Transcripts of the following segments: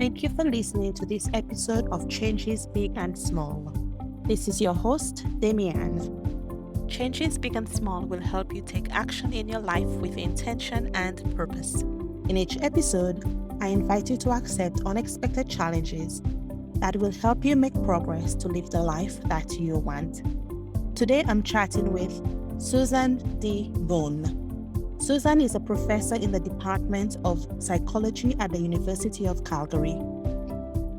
Thank you for listening to this episode of Changes Big and Small. This is your host, Damian. Changes Big and Small will help you take action in your life with intention and purpose. In each episode, I invite you to accept unexpected challenges that will help you make progress to live the life that you want. Today, I'm chatting with Susan D. Boon. Susan is a professor in the Department of Psychology at the University of Calgary.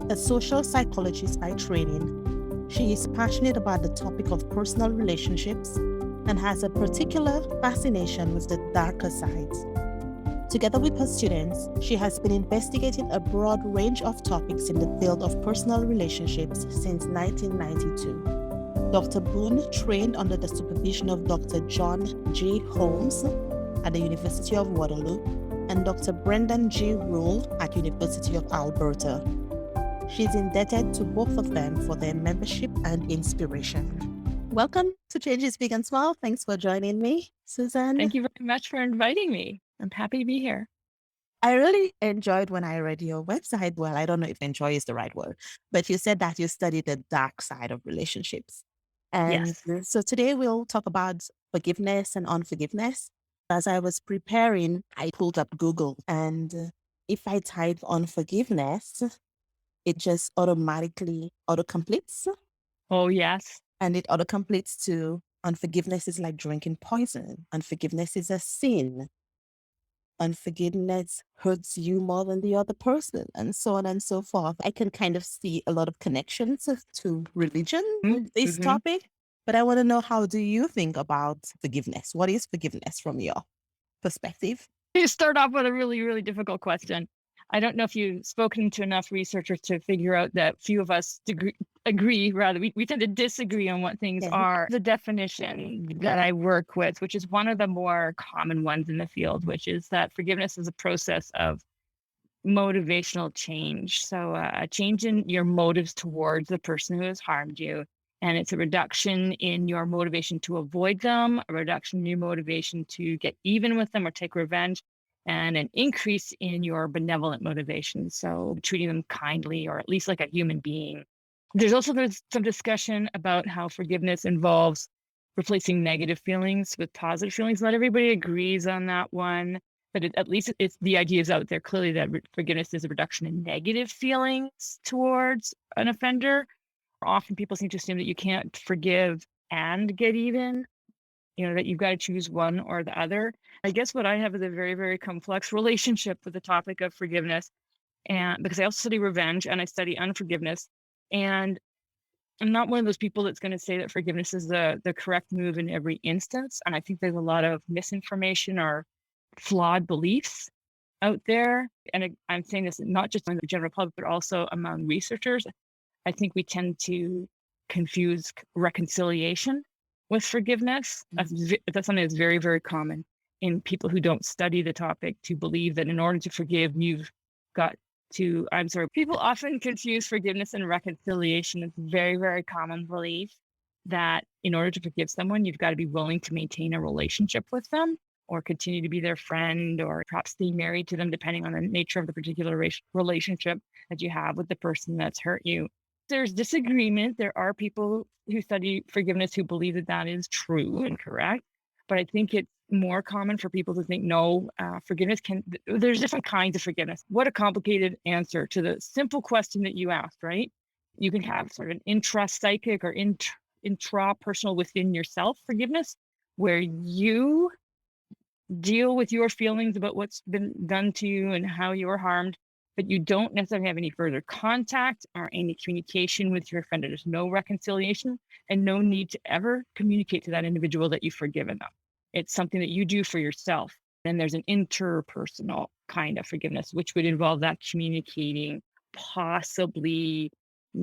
A social psychologist by training, she is passionate about the topic of personal relationships and has a particular fascination with the darker sides. Together with her students, she has been investigating a broad range of topics in the field of personal relationships since 1992. Dr. Boon trained under the supervision of Dr. John G. Holmes at the University of Waterloo and Dr. Brendan G. Rule at University of Alberta. She's indebted to both of them for their mentorship and inspiration. Welcome to Changes Big and Small. Thanks for joining me, Susan. Thank you very much for inviting me. I'm happy to be here. I really enjoyed when I read your website. Well, I don't know if enjoy is the right word, but you said that you studied the dark side of relationships. And Yes. so today we'll talk about forgiveness and unforgiveness. As I was preparing, I pulled up Google, and if I type unforgiveness, it just automatically autocompletes, Oh, yes. and it autocompletes to unforgiveness is like drinking poison. Unforgiveness is a sin. Unforgiveness hurts you more than the other person, and so on and so forth. I can kind of see a lot of connections to religion with this Mm-hmm. topic, but I want to know, how do you think about forgiveness? What is forgiveness from your perspective? You start off with a really, really difficult question. I don't know if you've spoken to enough researchers to figure out that few of us agree, rather, we tend to disagree on what things Yeah. are. The definition that I work with, which is one of the more common ones in the field, which is that forgiveness is a process of motivational change. So a change in your motives towards the person who has harmed you. And it's a reduction in your motivation to avoid them, a reduction in your motivation to get even with them or take revenge, and an increase in your benevolent motivation. So treating them kindly, or at least like a human being. There's some discussion about how forgiveness involves replacing negative feelings with positive feelings. Not everybody agrees on that one, but at least it's the idea is out there clearly that forgiveness is a reduction in negative feelings towards an offender. Often people seem to assume that you can't forgive and get even, that you've got to choose one or the other. I guess what I have is a very, very complex relationship with the topic of forgiveness, and because I also study revenge and I study unforgiveness. And I'm not one of those people that's going to say that forgiveness is the correct move in every instance. And I think there's a lot of misinformation or flawed beliefs out there. And I'm saying this not just in the general public, but also among researchers. I think we tend to confuse reconciliation with forgiveness. That's something that's very, very common in people who don't study the topic, to believe that in order to forgive, you've got to, people often confuse forgiveness and reconciliation. It's a very, very common belief that in order to forgive someone, you've got to be willing to maintain a relationship with them, or continue to be their friend, or perhaps stay married to them, depending on the nature of the particular relationship that you have with the person that's hurt you. There's disagreement. There are people who study forgiveness who believe that that is true and correct. But I think it's more common for people to think, no, forgiveness there's different kinds of forgiveness. What a complicated answer to the simple question that you asked, right? You can have sort of an intra-psychic or intra-personal within yourself forgiveness, where you deal with your feelings about what's been done to you and how you were harmed, but you don't necessarily have any further contact or any communication with your offender. There's no reconciliation and no need to ever communicate to that individual that you've forgiven them. It's something that you do for yourself. Then there's an interpersonal kind of forgiveness, which would involve that communicating, possibly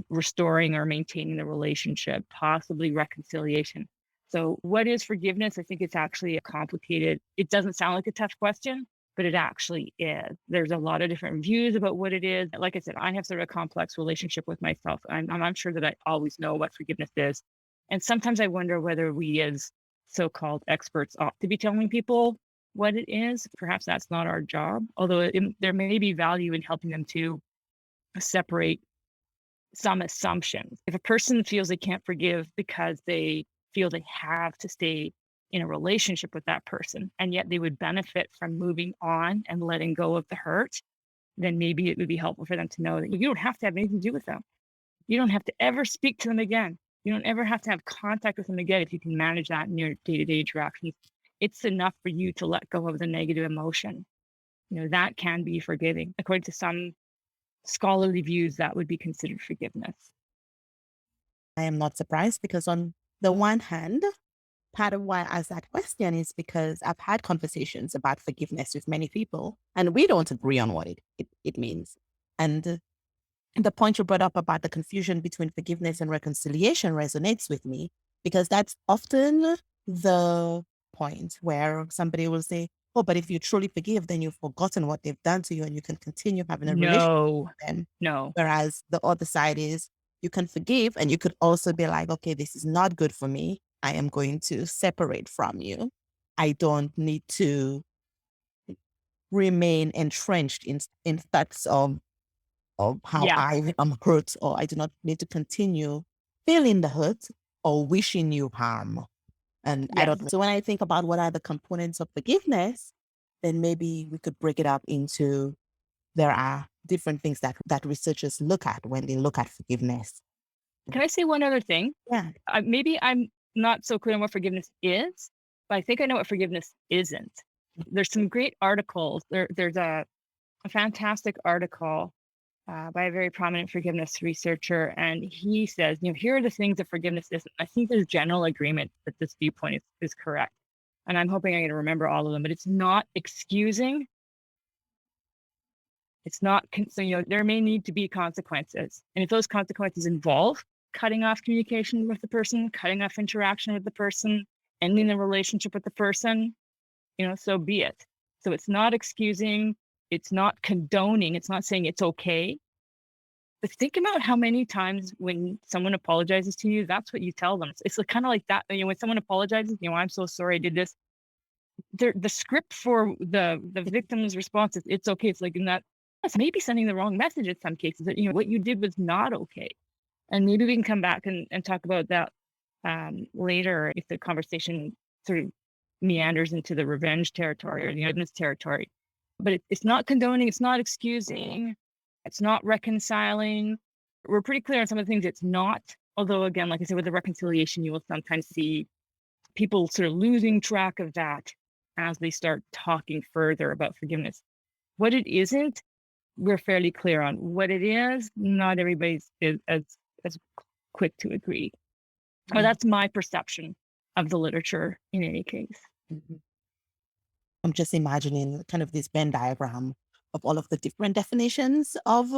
restoring or maintaining the relationship, possibly reconciliation. So what is forgiveness? I think it's actually it doesn't sound like a tough question, but it actually is. There's a lot of different views about what it is. Like I said, I have sort of a complex relationship with myself. I'm not sure that I always know what forgiveness is. And sometimes I wonder whether we as so-called experts ought to be telling people what it is. Perhaps that's not our job, although there may be value in helping them to separate some assumptions. If a person feels they can't forgive because they feel they have to stay in a relationship with that person, and yet they would benefit from moving on and letting go of the hurt, then maybe it would be helpful for them to know that you don't have to have anything to do with them. You don't have to ever speak to them again. You don't ever have to have contact with them again if you can manage that in your day-to-day interactions. It's enough for you to let go of the negative emotion. That can be forgiving. According to some scholarly views, that would be considered forgiveness. I am not surprised because on the one hand, part of why I asked that question is because I've had conversations about forgiveness with many people and we don't agree on what it means. And the point you brought up about the confusion between forgiveness and reconciliation resonates with me because that's often the point where somebody will say, oh, but if you truly forgive, then you've forgotten what they've done to you and you can continue having a relationship No, with them. no. Whereas the other side is you can forgive and you could also be like, okay, this is not good for me. I am going to separate from you. I don't need to remain entrenched in thoughts of how Yeah. I am hurt, or I do not need to continue feeling the hurt or wishing you harm. And I don't Yes. know. So when I think about what are the components of forgiveness, then maybe we could break it up into there are different things that researchers look at when they look at forgiveness. Can I say one other thing? Yeah. Maybe I'm not so clear on what forgiveness is, but I think I know what forgiveness isn't. There's some great articles. There's a fantastic article by a very prominent forgiveness researcher, and he says, here are the things that forgiveness isn't. I think there's general agreement that this viewpoint is correct, and I'm hoping I'm going to remember all of them. But it's not excusing. It's not so there may need to be consequences, and if those consequences involve cutting off communication with the person, cutting off interaction with the person, ending the relationship with the person, so be it. So it's not excusing, it's not condoning, it's not saying it's okay. But think about how many times when someone apologizes to you, that's what you tell them. It's kind of like that. When someone apologizes, I'm so sorry I did this. The script for the victim's response is it's okay. It's like in that maybe sending the wrong message in some cases that what you did was not okay. And maybe we can come back and talk about that later if the conversation sort of meanders into the revenge territory or the forgiveness territory. But it's not condoning, it's not excusing, it's not reconciling. We're pretty clear on some of the things it's not. Although, again, like I said, with the reconciliation, you will sometimes see people sort of losing track of that as they start talking further about forgiveness. What it isn't, we're fairly clear on. What it is, not everybody's is as quick to agree. Well, that's my perception of the literature in any case. Mhm. I'm just imagining kind of this Venn diagram of all of the different definitions of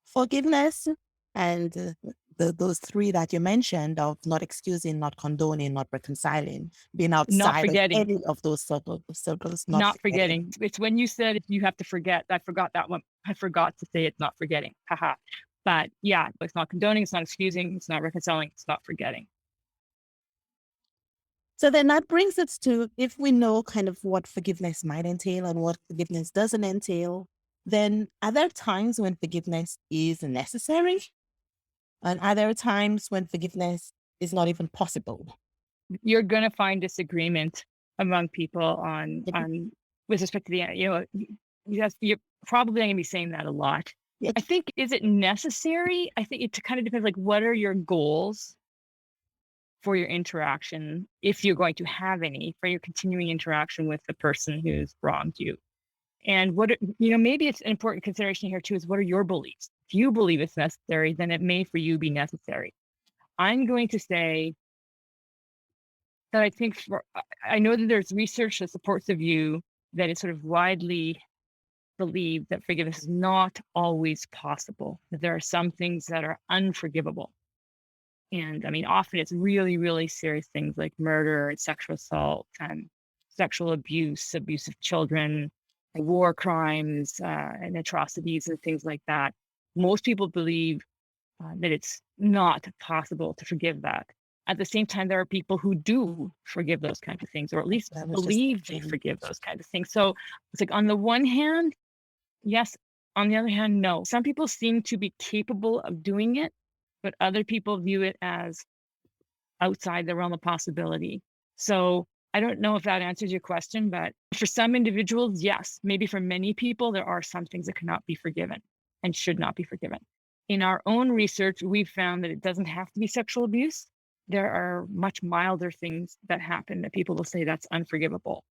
forgiveness and those three that you mentioned of not excusing, not condoning, not reconciling, being Not outside of forgetting, any of those circles, not not forgetting. forgetting. It's when you said you have to forget. I forgot that one. I forgot to say it's not forgetting. Haha. But yeah, it's not condoning, it's not excusing, it's not reconciling, it's not forgetting. So then that brings us to, if we know kind of what forgiveness might entail and what forgiveness doesn't entail, then are there times when forgiveness is necessary? And are there times when forgiveness is not even possible? You're gonna find disagreement among people Mhm. on with respect to the yes, you're probably gonna be saying that a lot. Yeah. I think, is it necessary? I think it kind of depends, like, what are your goals for your interaction, if you're going to have any, for your continuing interaction with the person who's wronged you? And maybe it's an important consideration here too, is what are your beliefs? If you believe it's necessary, then it may for you be necessary. I'm going to say that I know that there's research that supports the view that it's sort of widely believed that forgiveness is not always possible, that there are some things that are unforgivable. And I mean, often it's really, really serious things like murder and sexual assault and sexual abuse, abuse of children, war crimes, and atrocities and things like that. Most people believe that it's not possible to forgive that. At the same time, there are people who do forgive those kinds of things, or at least I was just believe they thinking, forgive those kinds of things. So it's like, on the one hand, yes, On the other hand, no. Some people seem to be capable of doing it, but other people view it as outside the realm of possibility. So I don't know if that answers your question, but for some individuals, yes. Maybe for many people, there are some things that cannot be forgiven and should not be forgiven. In our own research, we've found that it doesn't have to be sexual abuse. There are much milder things that happen that people will say that's unforgivable.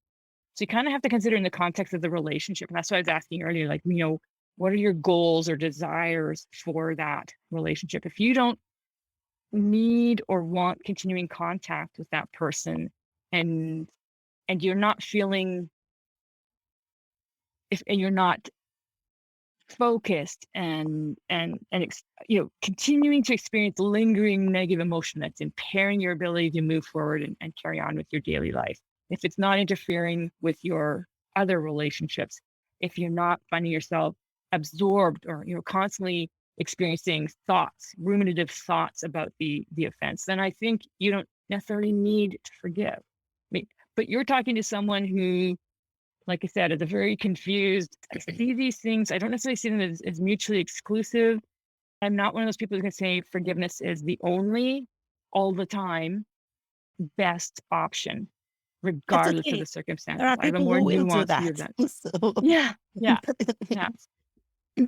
So you kind of have to consider in the context of the relationship. And that's why I was asking earlier, like, what are your goals or desires for that relationship? If you don't need or want continuing contact with that person, and you're not feeling, if and you're not focused and continuing to experience lingering negative emotion that's impairing your ability to move forward and carry on with your daily life, if it's not interfering with your other relationships, if you're not finding yourself absorbed or constantly experiencing ruminative thoughts about the offense, then I think you don't necessarily need to forgive. But you're talking to someone who, like I said, is a very confused. I see these things. I don't necessarily see them as mutually exclusive. I'm not one of those people who can say forgiveness is the only, all the time, best option, That's regardless of okay. the There circumstances. are I have a people more who will do nuanced view of that. that. So Yeah, yeah, yeah.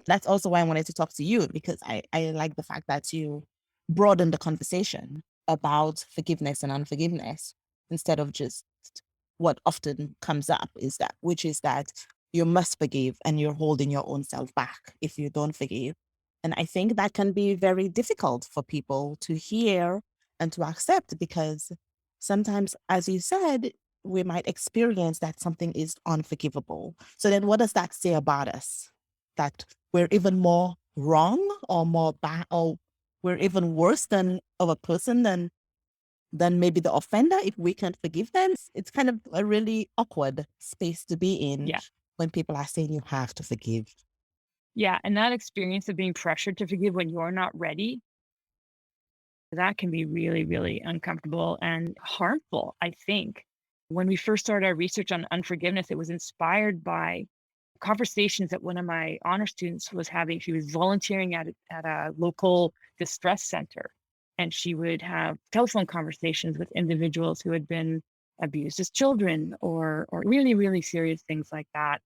that's also why I wanted to talk to you, because I like the fact that you broaden the conversation about forgiveness and unforgiveness instead of just what often comes up which is that you must forgive and you're holding your own self back if you don't forgive. And I think that can be very difficult for people to hear and to accept, because sometimes, as you said, we might experience that something is unforgivable. So then what does that say about us? That we're even more wrong or more bad, or we're even worse than of a person than maybe the offender if we can't forgive them. It's kind of a really awkward space to be in Yeah. when people are saying you have to forgive. Yeah. And that experience of being pressured to forgive when you're not ready, that can be really, really uncomfortable and harmful, I think. When we first started our research on unforgiveness, it was inspired by conversations that one of my honor students was having. She was volunteering at a local distress center, and she would have telephone conversations with individuals who had been abused as children or really, really serious things like that.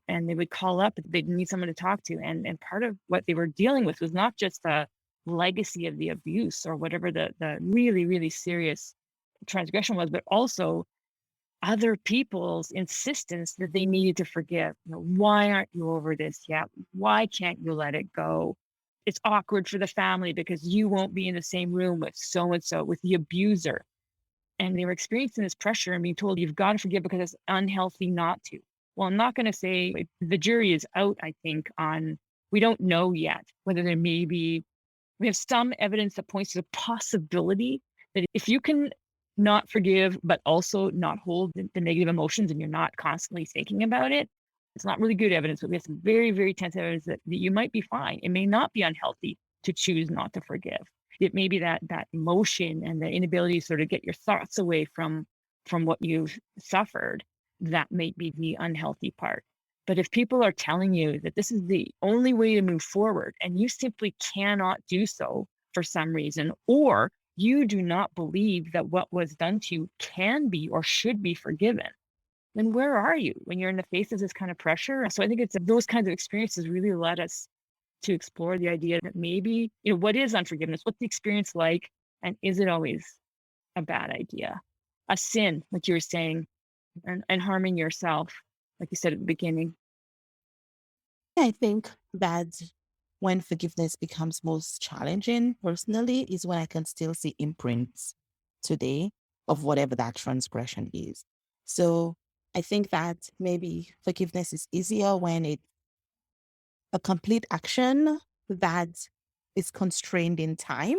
And they would call up, they'd need someone to talk to. And part of what they were dealing with was not just the legacy of the abuse or whatever the really, really serious transgression was, but also other people's insistence that they needed to forgive. Why aren't you over this yet? Why can't you let it go? It's awkward for the family because you won't be in the same room with so and so, with the abuser. And they were experiencing this pressure and being told, you've got to forgive because it's unhealthy not to. Well, I'm not going to say the jury is out, I think, on, we don't know yet whether there may be, we have some evidence that points to the possibility that if you can not forgive, but also not hold the negative emotions and you're not constantly thinking about it, it's not really good evidence, but we have some very, very tense evidence that you might be fine. It may not be unhealthy to choose not to forgive. It may be that emotion and the inability to sort of get your thoughts away from what you've suffered, that may be the unhealthy part. But if people are telling you that this is the only way to move forward and you simply cannot do so for some reason, or you do not believe that what was done to you can be or should be forgiven, then where are you when you're in the face of this kind of pressure? So I think it's those kinds of experiences really led us to explore the idea that maybe, what is unforgiveness? What's the experience like? And is it always a bad idea? A sin, like you were saying, and harming yourself, like you said at the beginning. I think that when forgiveness becomes most challenging personally is when I can still see imprints today of whatever that transgression is. So I think that maybe forgiveness is easier when it's a complete action that is constrained in time.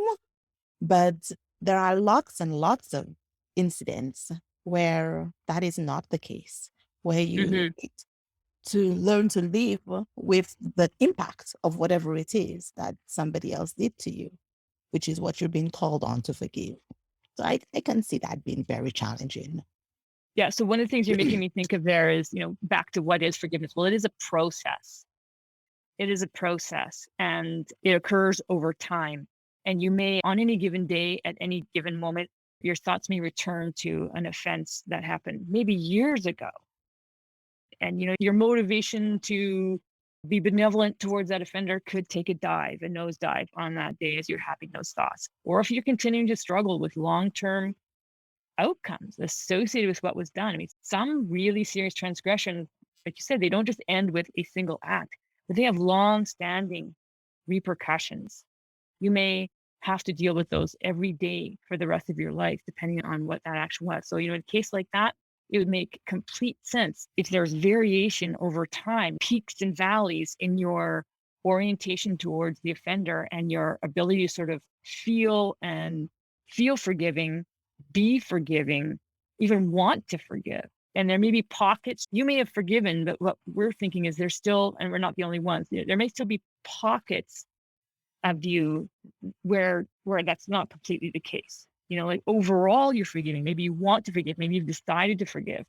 But there are lots and lots of incidents where that is not the case, where you Hmm. need to learn to live with the impact of whatever it is that somebody else did to you, which is what you're being called on to forgive. So I can see that being very challenging. Yeah. So one of the things you're making me think of there is, back to what is forgiveness. Well, it is a process. it is a process and it occurs over time. And you may, on any given day, at any given moment, your thoughts may return to an offense that happened maybe years ago. And, your motivation to be benevolent towards that offender could take a nosedive on that day as you're having those thoughts. Or if you're continuing to struggle with long-term outcomes associated with what was done. I mean, some really serious transgressions, like you said, they don't just end with a single act, but they have long-standing repercussions. You may have to deal with those every day for the rest of your life, depending on what that action was. So, in a case like that, it would make complete sense if there's variation over time, peaks and valleys in your orientation towards the offender and your ability to sort of feel forgiving, be forgiving, even want to forgive. And there may be pockets you may have forgiven, but what we're thinking is there's still, and we're not the only ones, there may still be pockets of you where that's not completely the case. Like overall you're forgiving. Maybe you want to forgive, maybe you've decided to forgive,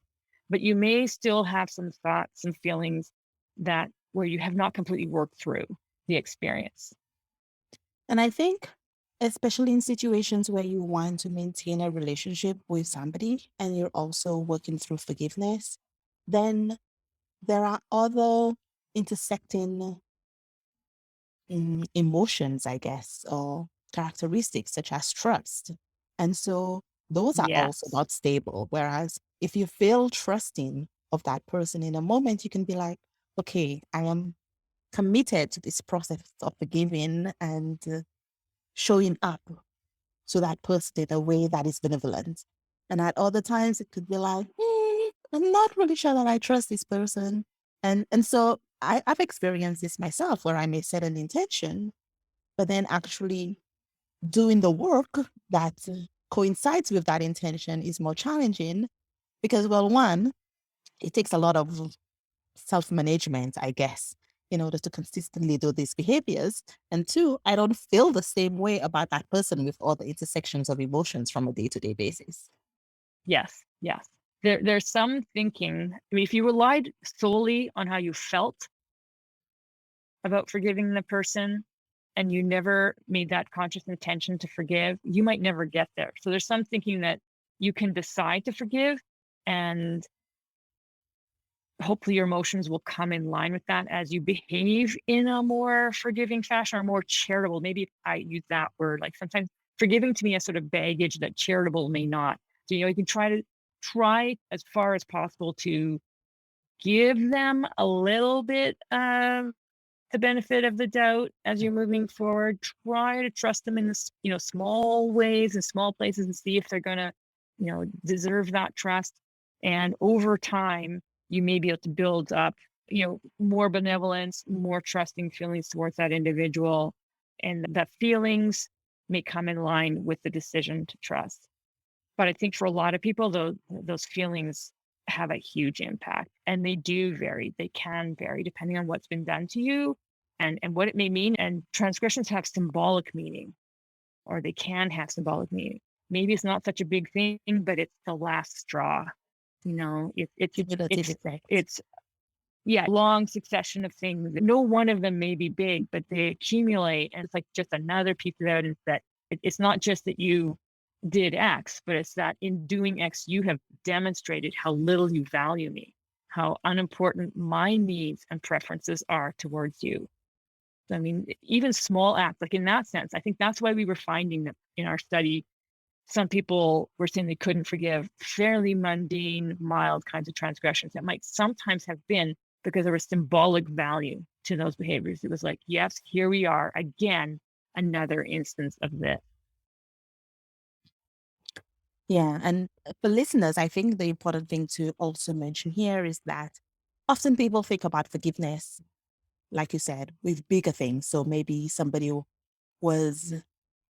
but you may still have some thoughts, some feelings that where you have not completely worked through the experience. And I think, especially in situations where you want to maintain a relationship with somebody and you're also working through forgiveness, then there are other intersecting emotions, I guess, or characteristics such as trust. And so those are also Yes. not stable. Whereas if you feel trusting of that person in a moment, you can be like, okay, I am committed to this process of forgiving and showing up to that person in a way that is benevolent. And at other times, it could be like, I'm not really sure that I trust this person. And so I've experienced this myself where I may set an intention, but then actually doing the work that coincides with that intention is more challenging because, well, one, it takes a lot of self-management, I guess, in order to consistently do these behaviors. And two, I don't feel the same way about that person with all the intersections of emotions from a day-to-day basis. Yes. Yes. There's some thinking. I mean, if you relied solely on how you felt about forgiving the person and you never made that conscious intention to forgive, you might never get there. So there's some thinking that you can decide to forgive and hopefully your emotions will come in line with that as you behave in a more forgiving fashion or more charitable. Maybe I use that word, like sometimes forgiving to me has sort of baggage that charitable may not. So, you can try as far as possible to give them a little bit of the benefit of the doubt as you're moving forward. Try to trust them in this, small ways and small places and see if they're going to, deserve that trust. And over time, you may be able to build up, more benevolence, more trusting feelings towards that individual. And the feelings may come in line with the decision to trust. But I think for a lot of people, those feelings have a huge impact and they do vary. They can vary depending on what's been done to you and what it may mean. And transgressions have symbolic meaning, or they can have symbolic meaning. Maybe it's not such a big thing, but it's the last straw. Cumulative effect. It's yeah, long succession of things. No one of them may be big, but they accumulate, and it's like just another piece of evidence that it's not just that you did X, but it's that in doing X, you have demonstrated how little you value me, how unimportant my needs and preferences are towards you. So, I mean, even small acts, like in that sense, I think that's why we were finding that in our study, some people were saying they couldn't forgive fairly mundane, mild kinds of transgressions that might sometimes have been because there was symbolic value to those behaviors. It was like, yes, here we are again, another instance of this. Yeah. And for listeners, I think the important thing to also mention here is that often people think about forgiveness, like you said, with bigger things. So maybe somebody was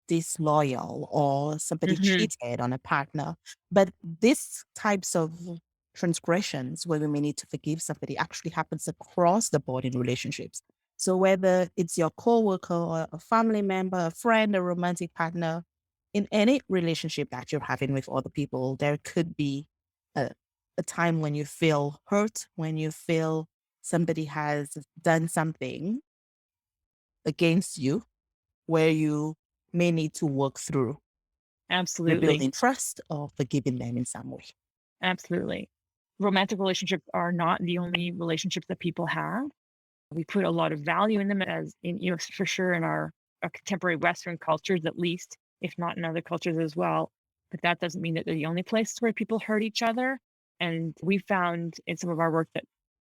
disloyal or somebody Hmm. cheated on a partner. But these types of transgressions where we may need to forgive somebody actually happens across the board in relationships. So whether it's your coworker or a family member, a friend, a romantic partner, in any relationship that you're having with other people, there could be a, a time when you feel hurt, when you feel somebody has done something against you where you may need to work through Absolutely. rebuilding trust or forgiving them in some way. Absolutely. Romantic relationships are not the only relationships that people have. We put a lot of value in them as in, for sure in our contemporary Western cultures, at least, if not in other cultures as well. But that doesn't mean that they're the only places where people hurt each other. And we found in some of our work that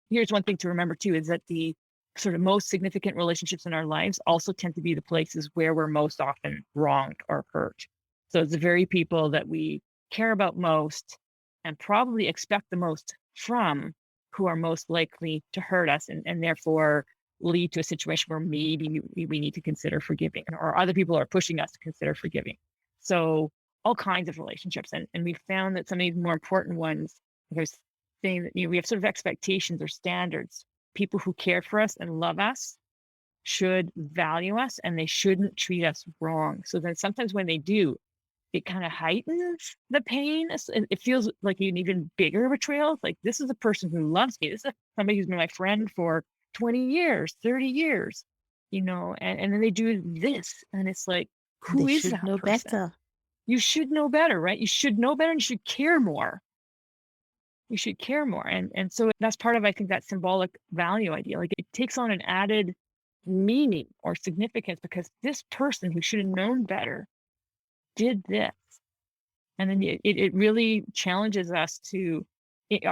here's one thing to remember too, is that the sort of most significant relationships in our lives also tend to be the places where we're most often wronged or hurt. So it's the very people that we care about most and probably expect the most from who are most likely to hurt us and therefore lead to a situation where maybe we need to consider forgiving or other people are pushing us to consider forgiving. So all kinds of relationships. And we found that some of these more important ones, there's saying that we have sort of expectations or standards. People who care for us and love us should value us and they shouldn't treat us wrong. So then sometimes when they do, it kind of heightens the pain. It feels like an even bigger betrayal. It's like, this is a person who loves me. This is somebody who's been my friend for 20 years, 30 years, and then they do this. And it's like, They who is should that know person? better. You should know better, right? You should know better and you should care more. You should care more. And so that's part of, I think, that symbolic value idea. Like it takes on an added meaning or significance because this person who should have known better did this. And then it really challenges us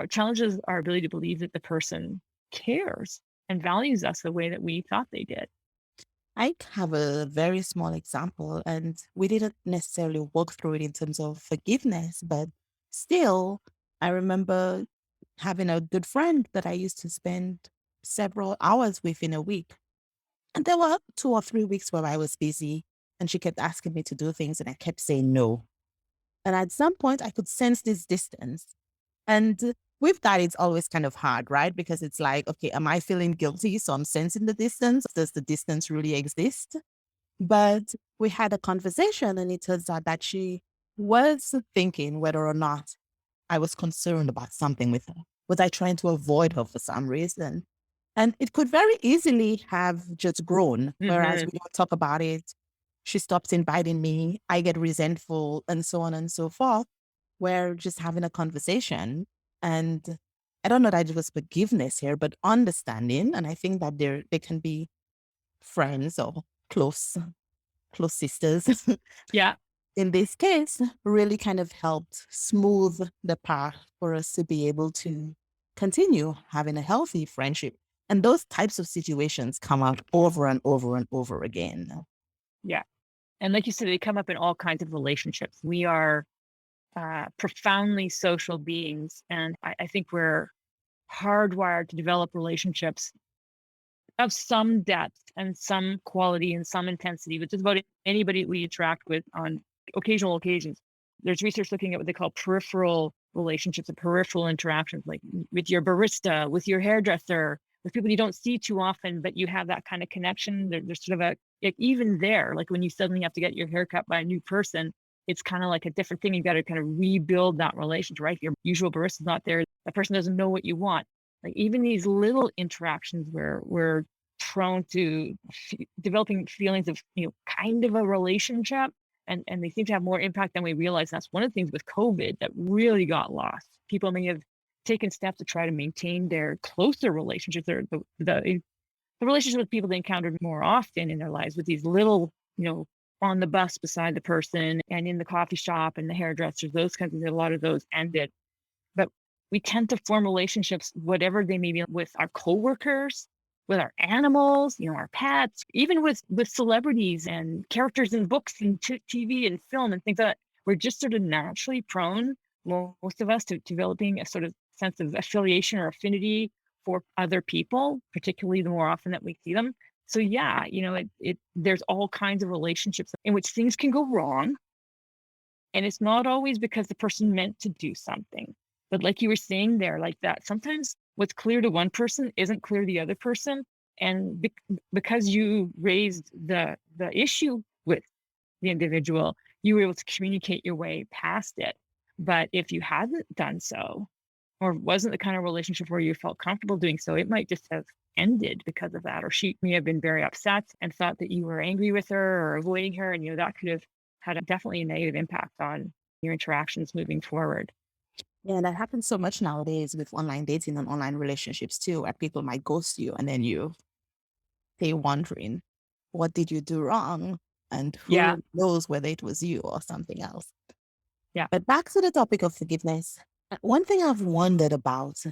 challenges our ability to believe that the person cares and values us the way that we thought they did. I have a very small example, and we didn't necessarily work through it in terms of forgiveness, but still, I remember having a good friend that I used to spend several hours with in a week. And there were 2 or 3 weeks where I was busy and she kept asking me to do things and I kept saying no. And at some point, I could sense this distance. And with that, it's always kind of hard, right? Because it's like, okay, am I feeling guilty? So I'm sensing the distance. Does the distance really exist? But we had a conversation and it turns out that she was thinking whether or not I was concerned about something with her. Was I trying to avoid her for some reason? And it could very easily have just grown, whereas Mm-hmm. we don't talk about it. She stops inviting me. I get resentful and so on and so forth. We're just having a conversation. And I don't know that it was forgiveness here, but understanding. And I think that they can be friends or close sisters. Yeah. In this case, really kind of helped smooth the path for us to be able to continue having a healthy friendship. And those types of situations come up over and over and over again. Yeah. And like you said, they come up in all kinds of relationships. We are profoundly social beings. And I think we're hardwired to develop relationships of some depth and some quality and some intensity with just about anybody we interact with on occasional occasions. There's research looking at what they call peripheral relationships and peripheral interactions, like with your barista, with your hairdresser, with people you don't see too often, but you have that kind of connection. There's sort of like even there, like when you suddenly have to get your hair cut by a new person, it's kind of like a different thing. You've got to kind of rebuild that relationship, right? Your usual barista's not there. That person doesn't know what you want. Like even these little interactions where we're prone to developing feelings of, kind of a relationship. And they seem to have more impact than we realize. That's one of the things with COVID that really got lost. People may have taken steps to try to maintain their closer relationships or the relationship with people they encountered more often in their lives with these little, on the bus beside the person and in the coffee shop and the hairdressers, those kinds of, a lot of those ended. But we tend to form relationships, whatever they may be, with our coworkers, with our animals, our pets, even with celebrities and characters in books and TV and film and things like that. We're just sort of naturally prone, most of us, to developing a sort of sense of affiliation or affinity for other people, particularly the more often that we see them. So yeah, there's all kinds of relationships in which things can go wrong. And it's not always because the person meant to do something. But like you were saying there, like that, sometimes what's clear to one person isn't clear to the other person. And because you raised the issue with the individual, you were able to communicate your way past it. But if you hadn't done so, or wasn't the kind of relationship where you felt comfortable doing so, it might just have ended because of that. Or she may have been very upset and thought that you were angry with her or avoiding her. And, that could have had definitely a negative impact on your interactions moving forward. Yeah, that happens so much nowadays with online dating and online relationships too, where people might ghost you and then they're wondering, what did you do wrong? And Yeah. who knows whether it was you or something else. Yeah. But back to the topic of forgiveness. One thing I've wondered about,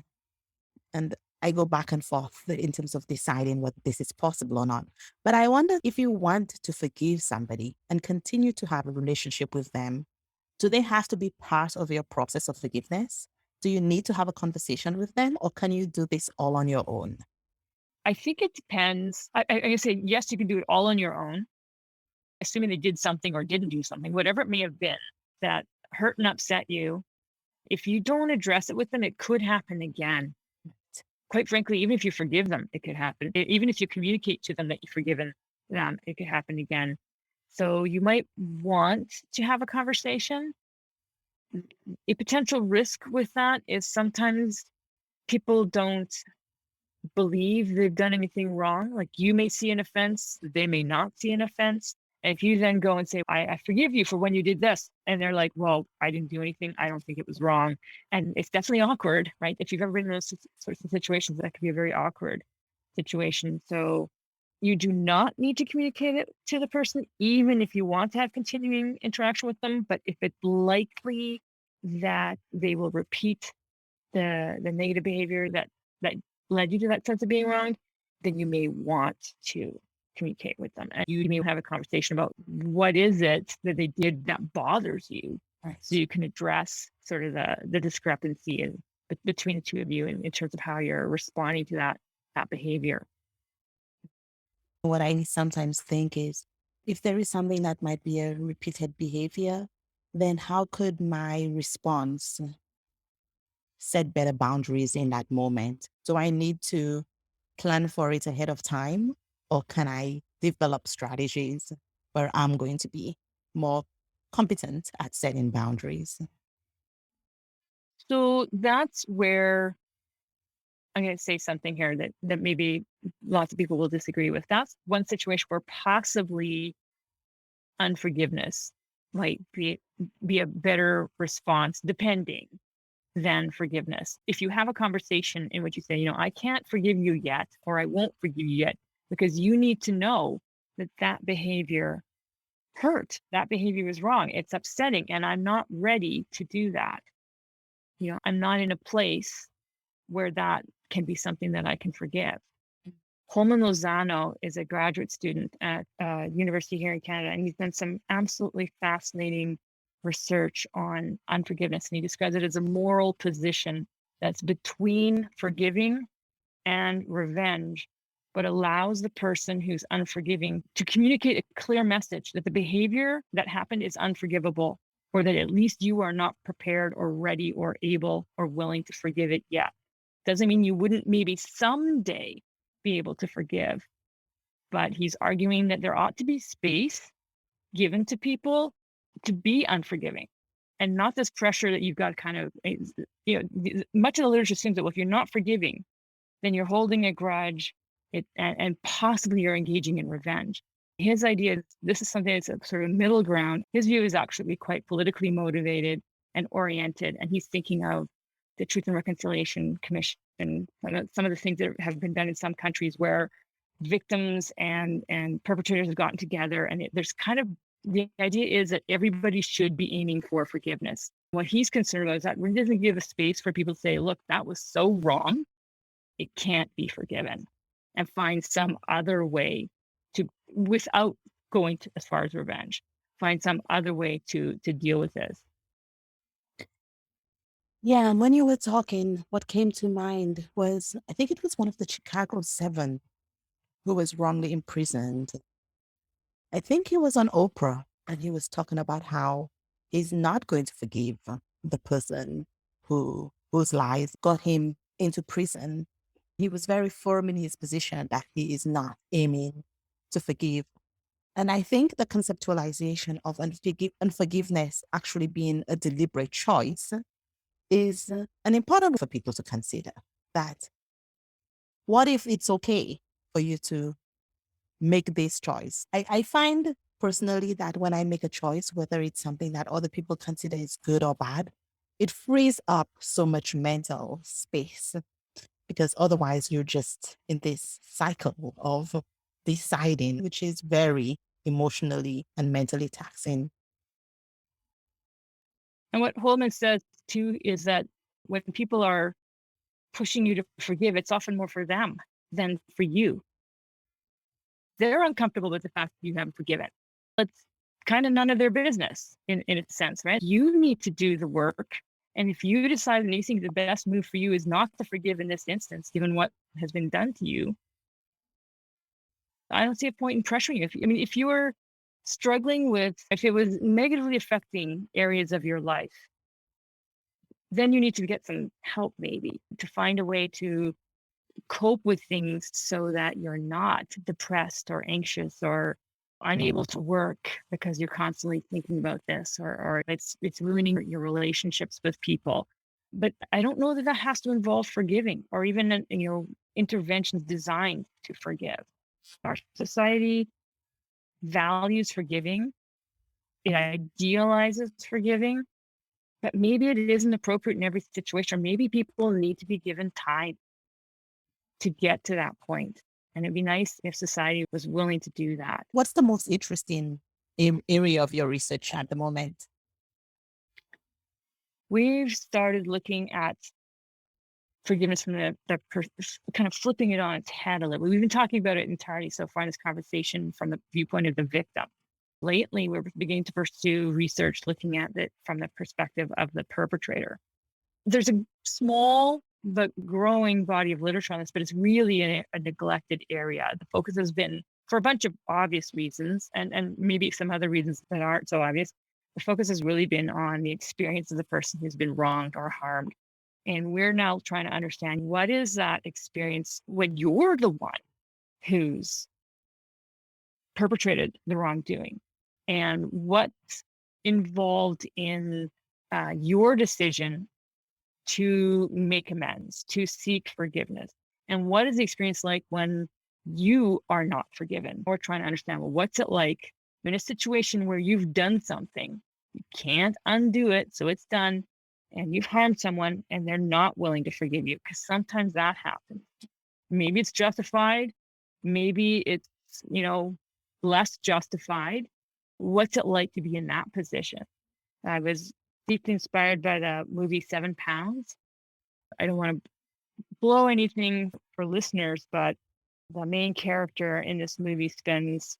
and I go back and forth in terms of deciding whether this is possible or not. But I wonder, if you want to forgive somebody and continue to have a relationship with them, do they have to be part of your process of forgiveness? Do you need to have a conversation with them, or can you do this all on your own? I think it depends. I say, yes, you can do it all on your own, assuming they did something or didn't do something, whatever it may have been that hurt and upset you. If you don't address it with them, it could happen again. Quite frankly, even if you forgive them, it could happen. Even if you communicate to them that you've forgiven them, it could happen again. So you might want to have a conversation. A potential risk with that is sometimes people don't believe they've done anything wrong. Like, you may see an offense, they may not see an offense. And if you then go and say, I forgive you for when you did this, and they're like, well, I didn't do anything. I don't think it was wrong. And it's definitely awkward, right? If you've ever been in those sorts of situations, that could be a very awkward situation. So you do not need to communicate it to the person, even if you want to have continuing interaction with them. But if it's likely that they will repeat the negative behavior that led you to that sense of being wronged, then you may want to communicate with them. And you may have a conversation about what is it that they did that bothers you. Right. So you can address sort of the discrepancy between the two of you in terms of how you're responding to that behavior. What I sometimes think is, if there is something that might be a repeated behavior, then how could my response set better boundaries in that moment? Do I need to plan for it ahead of time, or can I develop strategies where I'm going to be more competent at setting boundaries? So that's where I'm going to say something here that maybe lots of people will disagree with. That's one situation where possibly unforgiveness might be a better response, depending, than forgiveness. If you have a conversation in which you say, I can't forgive you yet, or I won't forgive you yet, because you need to know that behavior hurt, that behavior is wrong, it's upsetting, and I'm not ready to do that. I'm not in a place where that can be something that I can forgive. Holman Lozano is a graduate student at University here in Canada, and he's done some absolutely fascinating research on unforgiveness. And he describes it as a moral position that's between forgiving and revenge, but allows the person who's unforgiving to communicate a clear message that the behavior that happened is unforgivable, or that at least you are not prepared or ready or able or willing to forgive it yet. Doesn't mean you wouldn't maybe someday be able to forgive, but he's arguing that there ought to be space given to people to be unforgiving, and not this pressure that you've got kind of, much of the literature assumes that, well, if you're not forgiving, then you're holding a grudge, and possibly you're engaging in revenge. His idea is this is something that's a sort of middle ground. His view is actually quite politically motivated and oriented, and he's thinking of the Truth and Reconciliation Commission, some of the things that have been done in some countries where victims and perpetrators have gotten together, and there's kind of, the idea is that everybody should be aiming for forgiveness. What he's concerned about is that it doesn't give a space for people to say, look, that was so wrong, it can't be forgiven, and find some other way to, without going to, as far as revenge, find some other way to deal with this. Yeah, and when you were talking, what came to mind was, I think it was one of the Chicago Seven who was wrongly imprisoned. I think he was on Oprah, and he was talking about how he's not going to forgive the person whose lies got him into prison. He was very firm in his position that he is not aiming to forgive. And I think the conceptualization of unforgiveness actually being a deliberate choice is an important for people to consider that what if it's okay for you to make this choice? I find personally that when I make a choice, whether it's something that other people consider is good or bad, it frees up so much mental space because otherwise you're just in this cycle of deciding, which is very emotionally and mentally taxing. And what Holman says too is that when people are pushing you to forgive, it's often more for them than for you. They're uncomfortable with the fact that you haven't forgiven. It's kind of none of their business in a sense, right? You need to do the work. And if you decide that you think the best move for you is not to forgive in this instance, given what has been done to you, I don't see a point in pressuring you. If you were struggling with, if it was negatively affecting areas of your life, then you need to get some help, maybe to find a way to cope with things so that you're not depressed or anxious or unable to work because you're constantly thinking about this, or it's ruining your relationships with people. But I don't know that that has to involve forgiving or even interventions designed to forgive. Our society values forgiving, it idealizes forgiving, but maybe it isn't appropriate in every situation. Or maybe people need to be given time to get to that point. And it'd be nice if society was willing to do that. What's the most interesting area of your research at the moment? We've started looking at forgiveness from kind of flipping it on its head a little. We've been talking about it entirely so far in this conversation from the viewpoint of the victim. Lately, we're beginning to pursue research looking at it from the perspective of the perpetrator. There's a small but growing body of literature on this, but it's really a neglected area. The focus has been, for a bunch of obvious reasons, and maybe some other reasons that aren't so obvious, the focus has really been on the experience of the person who's been wronged or harmed. And we're now trying to understand, what is that experience when you're the one who's perpetrated the wrongdoing, and what's involved in your decision to make amends, to seek forgiveness. And what is the experience like when you are not forgiven? We're trying to understand, well, what's it like in a situation where you've done something, you can't undo it, so it's done, and you've harmed someone and they're not willing to forgive you? Because sometimes that happens. Maybe it's justified, maybe it's, less justified. What's it like to be in that position? I was deeply inspired by the movie 7 Pounds. I don't want to blow anything for listeners, but the main character in this movie spends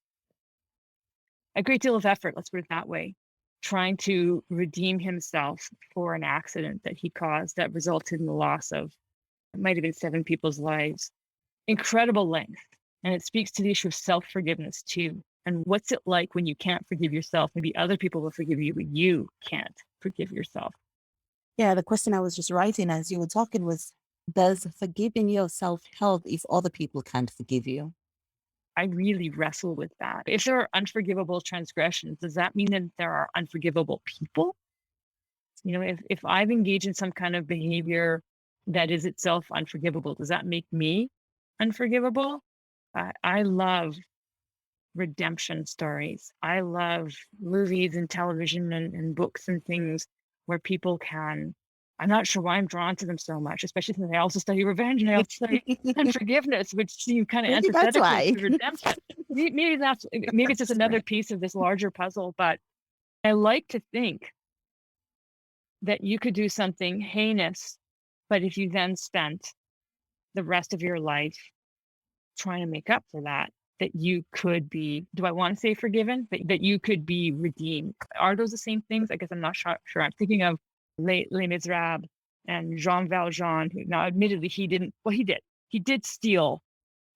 a great deal of effort, let's put it that way, trying to redeem himself for an accident that he caused that resulted in the loss of, it might have been 7 people's lives. Incredible length. And it speaks to the issue of self-forgiveness too. And what's it like when you can't forgive yourself? Maybe other people will forgive you, but you can't forgive yourself. Yeah, the question I was just writing as you were talking was, does forgiving yourself help if other people can't forgive you? I really wrestle with that. If there are unforgivable transgressions, does that mean that there are unforgivable people? If I've engaged in some kind of behavior that is itself unforgivable, does that make me unforgivable? I love redemption stories. I love movies and television and books and things where people can. I'm not sure why I'm drawn to them so much, especially since I also study revenge and I also study unforgiveness, which seem kind of Maybe that's antithetical why. to redemption. Maybe it's just another piece of this larger puzzle, but I like to think that you could do something heinous, but if you then spent the rest of your life trying to make up for that, that you could be, do I want to say forgiven? That you could be redeemed. Are those the same things? I guess I'm not sure. I'm thinking of Les Miserables and Jean Valjean, who now admittedly he didn't, well, he did. He did steal.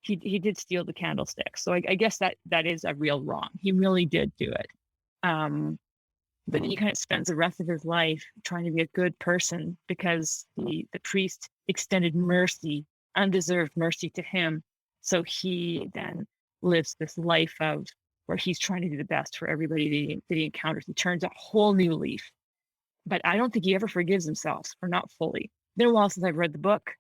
He did steal the candlestick. So I guess that is a real wrong. He really did do it. But he kind of spends the rest of his life trying to be a good person because the priest extended mercy, undeserved mercy to him. So he then lives this life of where he's trying to do the best for everybody that he encounters. He turns a whole new leaf. but I don't think he ever forgives himself, or not fully. It's been a while since I've read the book.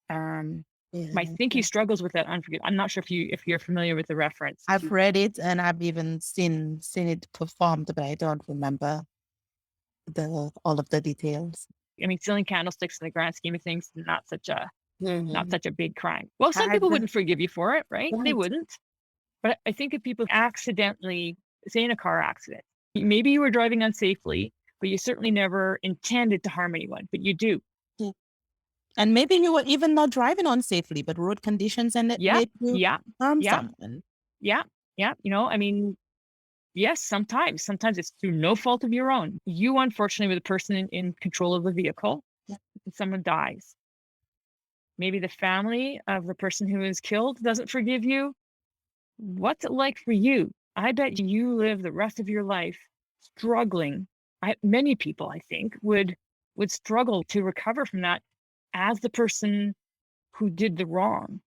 I think he Yeah. struggles with that unforgiveness. I'm not sure if you're familiar with the reference. I've read it and I've even seen it performed, but I don't remember all of the details. I mean, stealing candlesticks in the grand scheme of things, not such a Mhm. big crime. Well, some Had people wouldn't forgive you for it, right? They right. wouldn't. But I think if people accidentally, say in a car accident, maybe you were driving unsafely, but you certainly never intended to harm anyone, but you do. Yeah. And maybe you were even not driving on safely, but road conditions and it Yeah, made you yeah, harm yeah, someone. yeah, yeah. I mean, yes, sometimes it's through no fault of your own. You, unfortunately, were the person in control of the vehicle, Yeah. and someone dies. Maybe the family of the person who is killed doesn't forgive you. What's it like for you? I bet you live the rest of your life struggling. Many people, I think, would struggle to recover from that as the person who did the wrong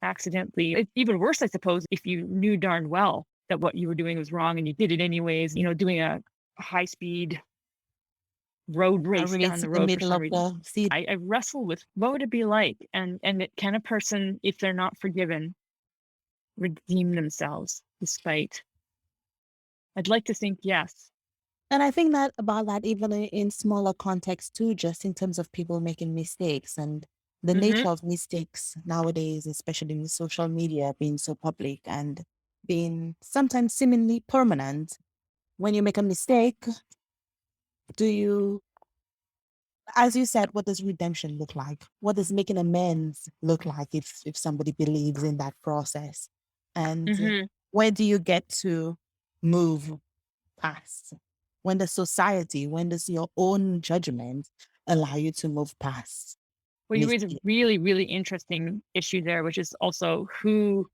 accidentally. It's even worse, I suppose, if you knew darn well that what you were doing was wrong and you did it anyways, doing a high speed road A race down race the in the road for middle some of reason. the sea. I wrestle with what would it be like? Can a person, if they're not forgiven, redeem themselves despite? I'd like to think yes. And I think that about that even in smaller context too, just in terms of people making mistakes and the Hmm. nature of mistakes nowadays, especially with social media being so public and being sometimes seemingly permanent. When you make a mistake, do you, as you said, what does redemption look like? What does making amends look like if somebody believes in that process? And Hmm. where do you get to move past? When does society, when does your own judgment allow you to move past Well, you raise a mistake? really, really interesting issue there, which is also who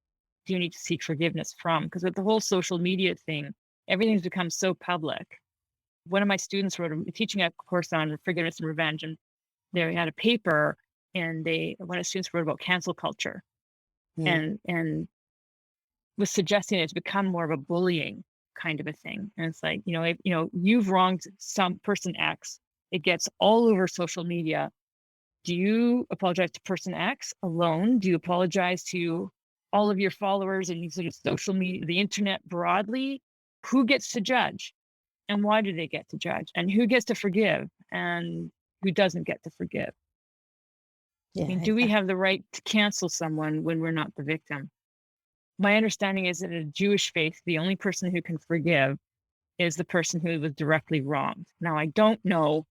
do you need to seek forgiveness from? Because with the whole social media thing, everything's become so public. One of my students wrote teaching a course on forgiveness and revenge, and they had a paper, and one of the students wrote about cancel culture, Mm. and was suggesting it's become more of a bullying kind of a thing. And it's like, if you've wronged some person X, it gets all over social media. Do you apologize to person X alone? Do you apologize to all of your followers and sort of social media, the internet broadly? Who gets to judge? And why do they get to judge? And who gets to forgive? And who doesn't get to forgive? I Yeah, mean, do we have the right to cancel someone when we're not the victim? My understanding is that in a Jewish faith, the only person who can forgive is the person who was directly wronged. Now, I don't know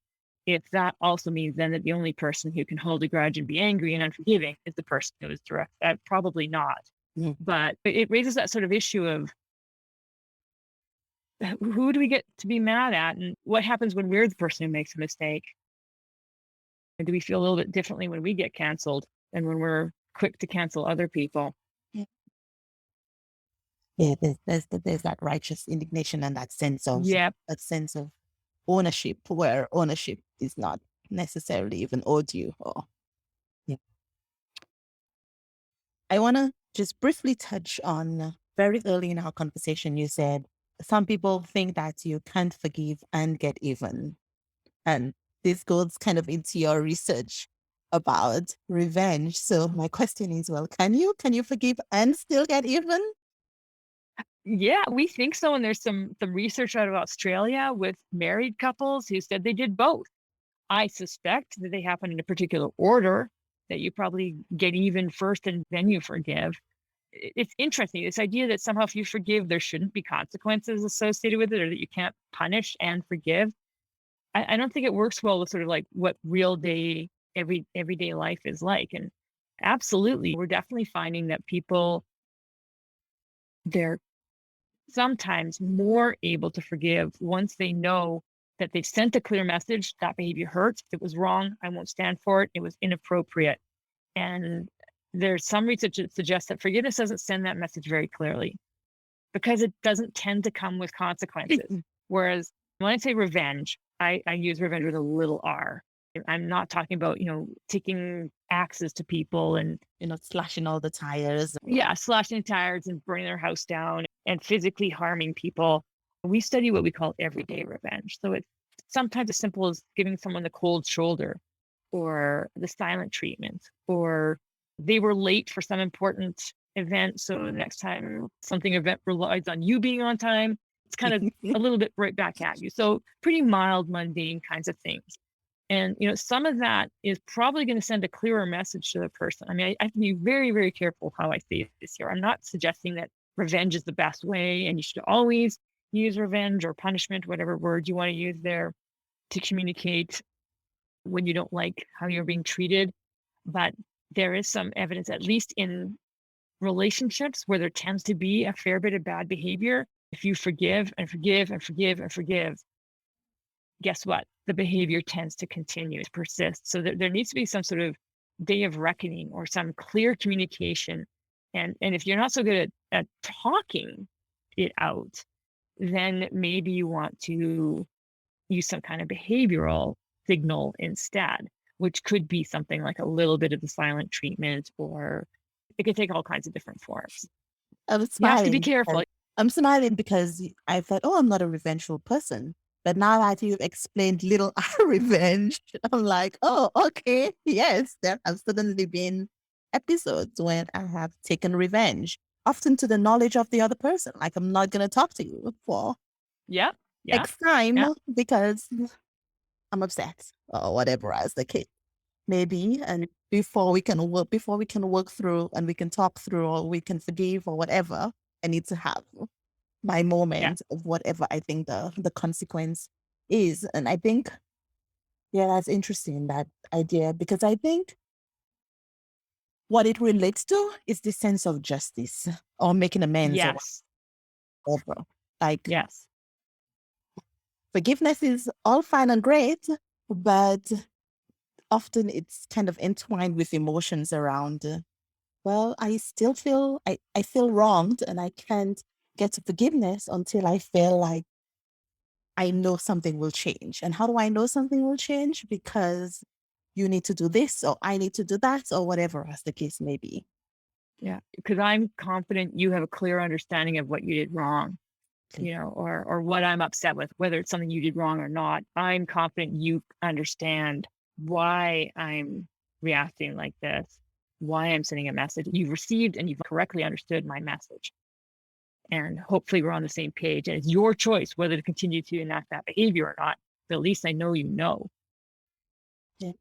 if that also means then that the only person who can hold a grudge and be angry and unforgiving is the person who is direct. Probably not. mm, But it raises that sort of issue of who do we get to be mad at, and what happens when we're the person who makes a mistake? And do we feel a little bit differently when we get canceled and when we're quick to cancel other people? yeah, yeah. There's that righteous indignation and Yep. that sense of ownership, where ownership is not necessarily even owed you. Or yeah. I want to just briefly touch on very early in our conversation. You said some people think that you can't forgive and get even. And this goes kind of into your research about revenge. So my question is, well, can you forgive and still get even? Yeah, we think so. And there's some research out of Australia with married couples who said they did both. I suspect that they happen in a particular order, that you probably get even first and then you forgive. It's interesting, this idea that somehow if you forgive, there shouldn't be consequences associated with it, or that you can't punish and forgive. I don't think it works well with sort of like what real day, everyday life is like. And absolutely, we're definitely finding that people, they're sometimes more able to forgive once they know that they've sent a clear message: that behavior hurts, it was wrong, I won't stand for it, it was inappropriate. And there's some research that suggests that forgiveness doesn't send that message very clearly because it doesn't tend to come with consequences. Whereas when I say revenge, I use revenge with a little r. I'm not talking about, taking axes to people and, Slashing all the tires. yeah, slashing tires and burning their house down and physically harming people. We study what we call everyday revenge. So it's sometimes as simple as giving someone the cold shoulder or the silent treatment, or they were late for some important event. So the next time something event relies on you being on time, it's kind of a little bit right back at you. So pretty mild, mundane kinds of things. And, some of that is probably going to send a clearer message to the person. I mean, I have to be very, very careful how I say this here. I'm not suggesting that revenge is the best way and you should always use revenge or punishment, whatever word you want to use there, to communicate when you don't like how you're being treated. But there is some evidence, at least in relationships where there tends to be a fair bit of bad behavior. If you forgive and forgive and forgive and forgive, guess what? The behavior tends to continue, to persist. So there needs to be some sort of day of reckoning or some clear communication. And if you're not so good at talking it out, then maybe you want to use some kind of behavioral signal instead, which could be something like a little bit of the silent treatment, or it could take all kinds of different forms. I'm You have to be smiling. careful. I'm smiling because I thought, oh, I'm not a revengeful person. But now that you've explained little revenge, I'm like, oh, okay, yes, there have suddenly been episodes when I have taken revenge, often to the knowledge of the other person. Like, I'm not going to talk to you for Yeah. Yeah. X time Yeah. because I'm upset or whatever as the case maybe. And before we can work through and we can talk through or we can forgive or whatever, I need to have my moment of whatever I think the consequence is. And I think, yeah, that's interesting, that idea, because I think what it relates to is the sense of justice or making amends or Yes. whatever. Like, Yes. forgiveness is all fine and great, but often it's kind of entwined with emotions around, well, I still feel, I feel wronged and I can't get to forgiveness until I feel like I know something will change. And how do I know something will change? Because you need to do this or I need to do that or whatever as the case may be. Yeah. Because I'm confident you have a clear understanding of what you did wrong, or what I'm upset with, whether it's something you did wrong or not. I'm confident you understand why I'm reacting like this, why I'm sending a message. You've received and you've correctly understood my message. And hopefully we're on the same page. And it's your choice whether to continue to enact that behavior or not. But at least I know you know. Yeah.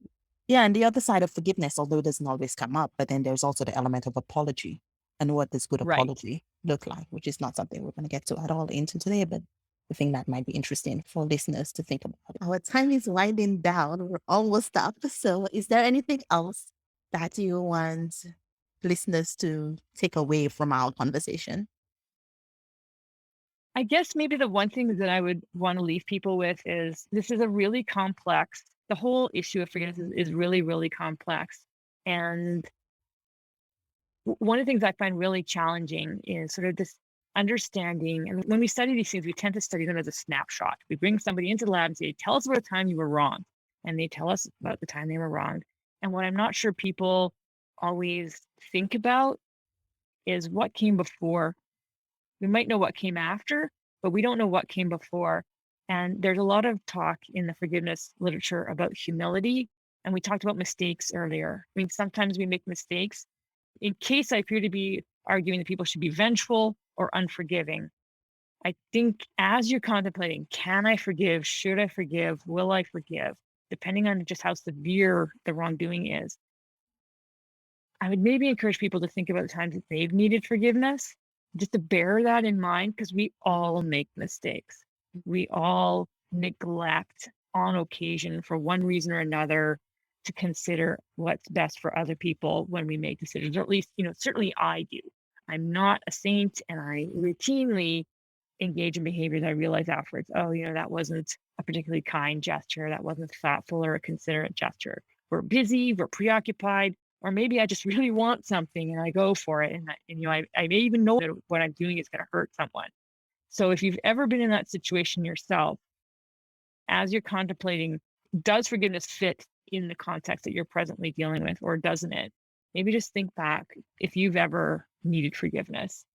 Yeah. And the other side of forgiveness, although it doesn't always come up, but then there's also the element of apology and what does good Right. apology look like, which is not something we're going to get to at all into today, but I think that might be interesting for listeners to think about. Our time is winding down. We're almost up. So is there anything else that you want listeners to take away from our conversation? I guess maybe the one thing that I would want to leave people with is this is a really complex, the whole issue of forgiveness is really, really complex. And one of the things I find really challenging is sort of this understanding. And when we study these things, we tend to study them as a snapshot. We bring somebody into the lab and say, tell us about the time you were wrong. And they tell us about the time they were wronged. And what I'm not sure people always think about is what came before. We might know what came after, but we don't know what came before. And there's a lot of talk in the forgiveness literature about humility. And we talked about mistakes earlier. I mean, sometimes we make mistakes. In case I appear to be arguing that people should be vengeful or unforgiving, I think as you're contemplating, can I forgive? Should I forgive? Will I forgive? Depending on just how severe the wrongdoing is, I would maybe encourage people to think about the times that they've needed forgiveness, just to bear that in mind, because we all make mistakes. We all neglect on occasion for one reason or another to consider what's best for other people when we make decisions, or at least, certainly I do. I'm not a saint and I routinely engage in behaviors I realize afterwards, oh, that wasn't a particularly kind gesture. That wasn't thoughtful or a considerate gesture. We're busy, we're preoccupied, or maybe I just really want something and I go for it. And I may even know that what I'm doing is going to hurt someone. So if you've ever been in that situation yourself, as you're contemplating, does forgiveness fit in the context that you're presently dealing with, or doesn't it? Maybe just think back if you've ever needed forgiveness.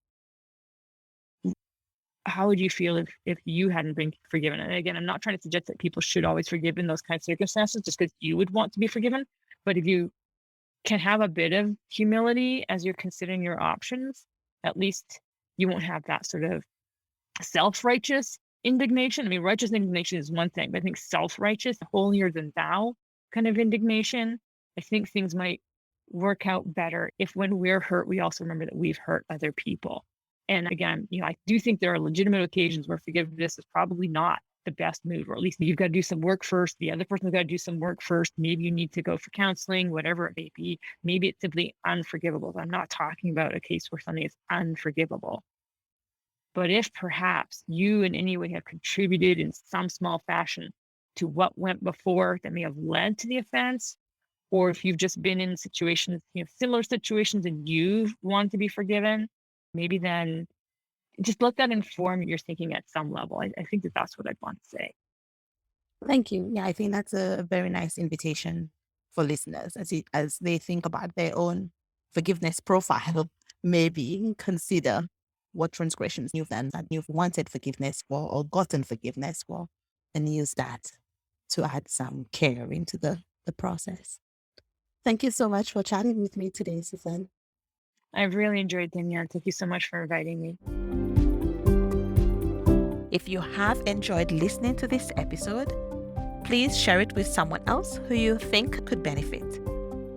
how would you feel if you hadn't been forgiven? And again, I'm not trying to suggest that people should always forgive in those kind of circumstances just because you would want to be forgiven. But if you can have a bit of humility as you're considering your options, at least you won't have that sort of self-righteous indignation. I mean, righteous indignation is one thing, but I think self-righteous, holier than thou kind of indignation, I think things might work out better if when we're hurt, we also remember that we've hurt other people. And again, I do think there are legitimate occasions where forgiveness is probably not the best move, or at least you've got to do some work first. The other person's got to do some work first. Maybe you need to go for counseling, whatever it may be. Maybe it's simply unforgivable. I'm not talking about a case where something is unforgivable. But if perhaps you in any way have contributed in some small fashion to what went before that may have led to the offense, or if you've just been in situations, similar situations and you want to be forgiven, maybe then just let that inform your thinking at some level. I think that's what I'd want to say. Thank you. Yeah, I think that's a very nice invitation for listeners as they think about their own forgiveness profile. Maybe consider what transgressions you've done that you've wanted forgiveness for or gotten forgiveness for, and use that to add some care into the process. Thank you so much for chatting with me today, Suzanne. I've really enjoyed Danielle. Thank you so much for inviting me. If you have enjoyed listening to this episode, please share it with someone else who you think could benefit.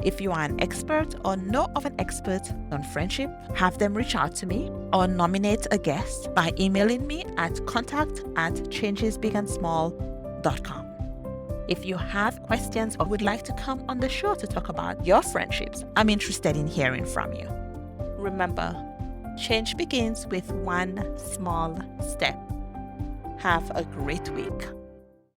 If you are an expert or know of an expert on friendship, have them reach out to me or nominate a guest by emailing me at contact@changesbigandsmall.com. If you have questions or would like to come on the show to talk about your friendships, I'm interested in hearing from you. Remember, change begins with one small step. Have a great week.